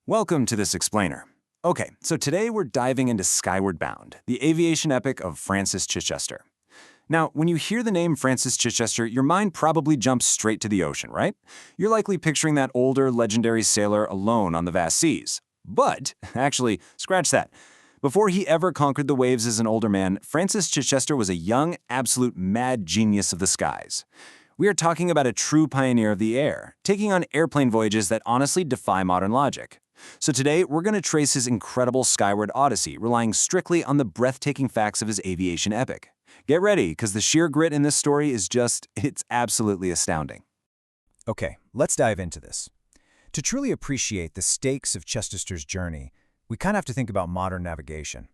Welcome to this explainer. Okay, so today we're diving into Skyward Bound, the aviation epic of Francis Chichester. Now, when you hear the name Francis Chichester, your mind probably jumps straight to the ocean, right? You're likely picturing that older, legendary sailor alone on the vast seas. But, actually, scratch that. Before he ever conquered the waves as an older man, Francis Chichester was a young, absolute mad genius of the skies. We are talking about a true pioneer of the air, taking on airplane voyages that honestly defy modern logic. So today, we're going to trace his incredible skyward Odyssey, relying strictly on the breathtaking facts of his aviation epic. Get ready, because the sheer grit in this story is it's absolutely astounding. Okay, let's dive into this. To truly appreciate the stakes of Chichester's journey, we kind of have to think about modern navigation.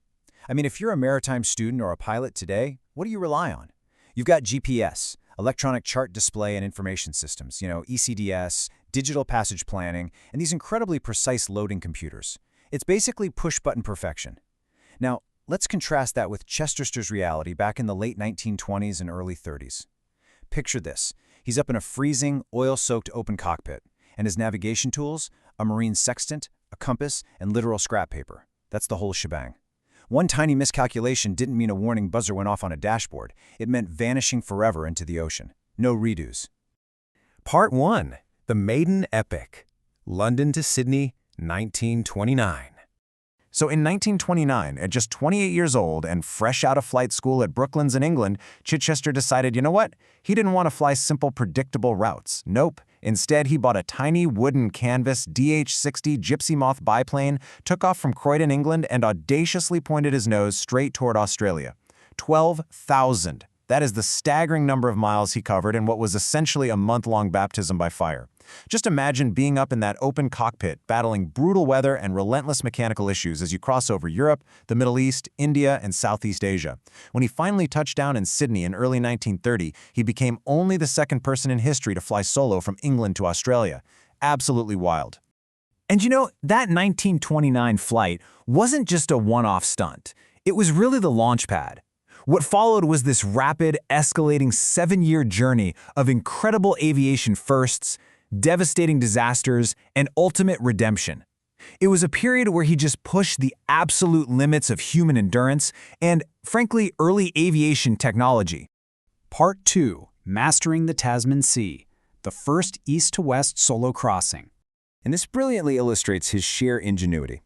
I mean, if you're a maritime student or a pilot today, what do you rely on? You've got GPS, electronic chart display and information systems, ECDS, digital passage planning, and these incredibly precise loading computers. It's basically push-button perfection. Now, let's contrast that with Chichester's reality back in the late 1920s and early 30s. Picture this. He's up in a freezing, oil-soaked open cockpit, and his navigation tools, a marine sextant, a compass, and literal scrap paper. That's the whole shebang. One tiny miscalculation didn't mean a warning buzzer went off on a dashboard. It meant vanishing forever into the ocean. No redos. Part 1. The Maiden Epic. London to Sydney, 1929. So in 1929, at just 28 years old and fresh out of flight school at Brooklands in England, Chichester decided, you know what? He didn't want to fly simple, predictable routes. Nope. Instead, he bought a tiny wooden canvas DH-60 Gypsy Moth biplane, took off from Croydon, England, and audaciously pointed his nose straight toward Australia. 12,000. That is the staggering number of miles he covered in what was essentially a month-long baptism by fire. Just imagine being up in that open cockpit, battling brutal weather and relentless mechanical issues as you cross over Europe, the Middle East, India, and Southeast Asia. When he finally touched down in Sydney in early 1930, he became only the second person in history to fly solo from England to Australia. Absolutely wild. And that 1929 flight wasn't just a one-off stunt. It was really the launch pad. What followed was this rapid, escalating 7-year journey of incredible aviation firsts, devastating disasters, and ultimate redemption. It was a period where he just pushed the absolute limits of human endurance and, frankly, early aviation technology. Part 2. Mastering the Tasman Sea, the first east-to-west solo crossing. And this brilliantly illustrates his sheer ingenuity.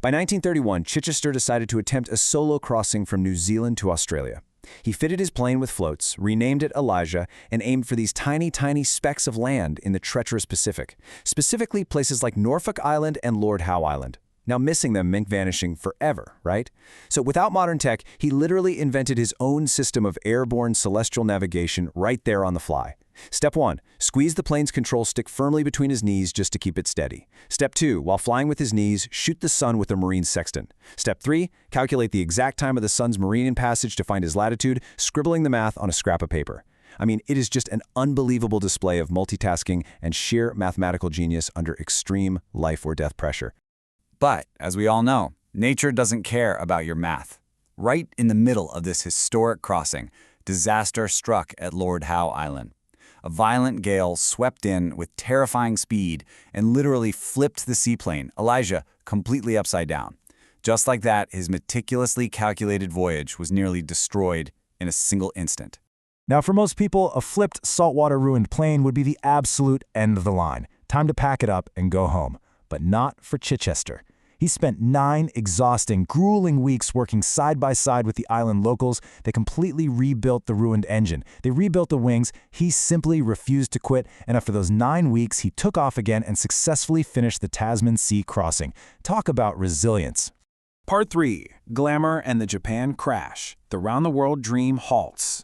By 1931, Chichester decided to attempt a solo crossing from New Zealand to Australia. He fitted his plane with floats, renamed it Elijah, and aimed for these tiny, tiny specks of land in the treacherous Pacific, specifically places like Norfolk Island and Lord Howe Island. Now, missing them meant vanishing forever, right? So without modern tech, he literally invented his own system of airborne celestial navigation right there on the fly. Step 1. Squeeze the plane's control stick firmly between his knees just to keep it steady. Step 2. While flying with his knees, shoot the sun with a marine sextant. Step 3. Calculate the exact time of the sun's meridian passage to find his latitude, scribbling the math on a scrap of paper. I mean, it is just an unbelievable display of multitasking and sheer mathematical genius under extreme life or death pressure. But, as we all know, nature doesn't care about your math. Right in the middle of this historic crossing, disaster struck at Lord Howe Island. A violent gale swept in with terrifying speed and literally flipped the seaplane, Elijah, completely upside down. Just like that, his meticulously calculated voyage was nearly destroyed in a single instant. Now, for most people, a flipped, saltwater-ruined plane would be the absolute end of the line. Time to pack it up and go home. But not for Chichester. He spent 9 exhausting, grueling weeks working side by side with the island locals. They completely rebuilt the ruined engine. They rebuilt the wings. He simply refused to quit, and after those 9 weeks, he took off again and successfully finished the Tasman Sea crossing. Talk about resilience. Part 3. Glamour and the Japan Crash. The round-the-world dream halts.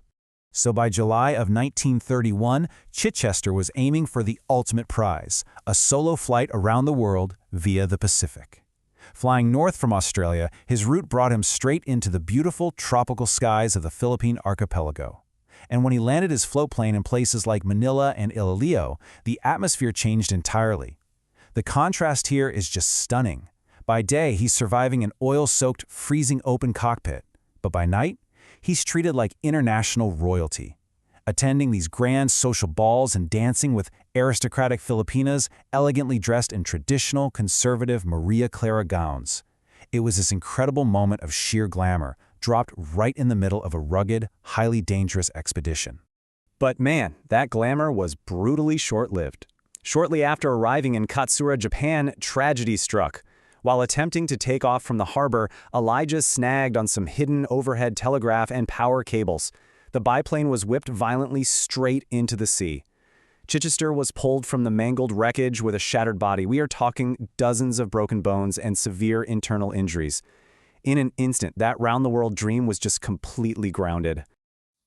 So by July of 1931, Chichester was aiming for the ultimate prize, a solo flight around the world via the Pacific. Flying north from Australia, his route brought him straight into the beautiful tropical skies of the Philippine archipelago. And when he landed his float plane in places like Manila and Iloilo, the atmosphere changed entirely. The contrast here is just stunning. By day, he's surviving an oil-soaked, freezing open cockpit. But by night, he's treated like international royalty. attending these grand social balls and dancing with aristocratic Filipinas elegantly dressed in traditional, conservative Maria Clara gowns. It was this incredible moment of sheer glamour, dropped right in the middle of a rugged, highly dangerous expedition. But man, that glamour was brutally short-lived. Shortly after arriving in Katsura, Japan, tragedy struck. While attempting to take off from the harbor, Elijah snagged on some hidden overhead telegraph and power cables. The biplane was whipped violently straight into the sea. Chichester was pulled from the mangled wreckage with a shattered body. We are talking dozens of broken bones and severe internal injuries. In an instant, that round-the-world dream was just completely grounded.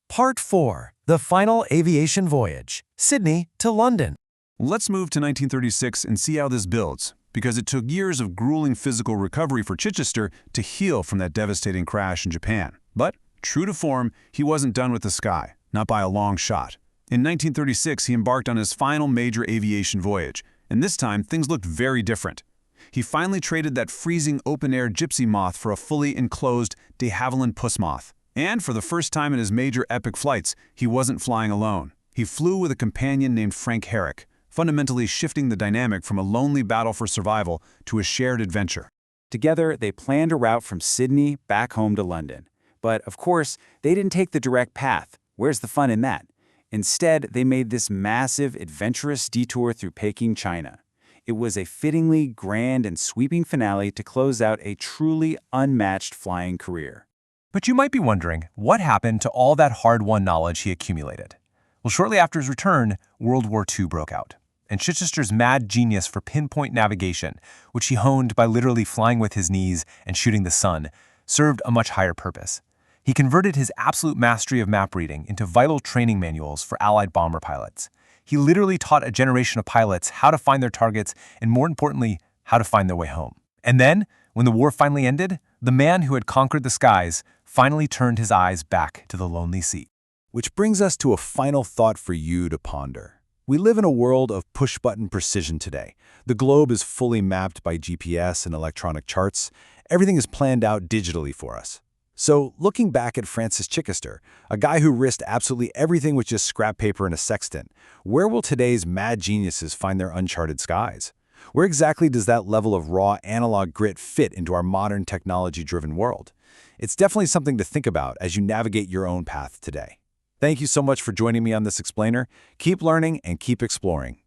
Part 4. The final aviation voyage, Sydney to London. Let's move to 1936 and see how this builds, because it took years of grueling physical recovery for Chichester to heal from that devastating crash in Japan. But, true to form, he wasn't done with the sky, not by a long shot. In 1936, he embarked on his final major aviation voyage, and this time things looked very different. He finally traded that freezing open-air gypsy moth for a fully enclosed de Havilland puss moth. And for the first time in his major epic flights, he wasn't flying alone. He flew with a companion named Frank Herrick, fundamentally shifting the dynamic from a lonely battle for survival to a shared adventure. Together, they planned a route from Sydney back home to London. But, of course, they didn't take the direct path. Where's the fun in that? Instead, they made this massive, adventurous detour through Peking, China. It was a fittingly grand and sweeping finale to close out a truly unmatched flying career. But you might be wondering, what happened to all that hard-won knowledge he accumulated? Well, shortly after his return, World War II broke out. And Chichester's mad genius for pinpoint navigation, which he honed by literally flying with his knees and shooting the sun, served a much higher purpose. He converted his absolute mastery of map reading into vital training manuals for Allied bomber pilots. He literally taught a generation of pilots how to find their targets and, more importantly, how to find their way home. And then, when the war finally ended, the man who had conquered the skies finally turned his eyes back to the lonely sea. Which brings us to a final thought for you to ponder. We live in a world of push-button precision today. The globe is fully mapped by GPS and electronic charts. Everything is planned out digitally for us. So, looking back at Francis Chichester, a guy who risked absolutely everything with just scrap paper and a sextant, where will today's mad geniuses find their uncharted skies? Where exactly does that level of raw analog grit fit into our modern technology-driven world? It's definitely something to think about as you navigate your own path today. Thank you so much for joining me on this explainer. Keep learning and keep exploring.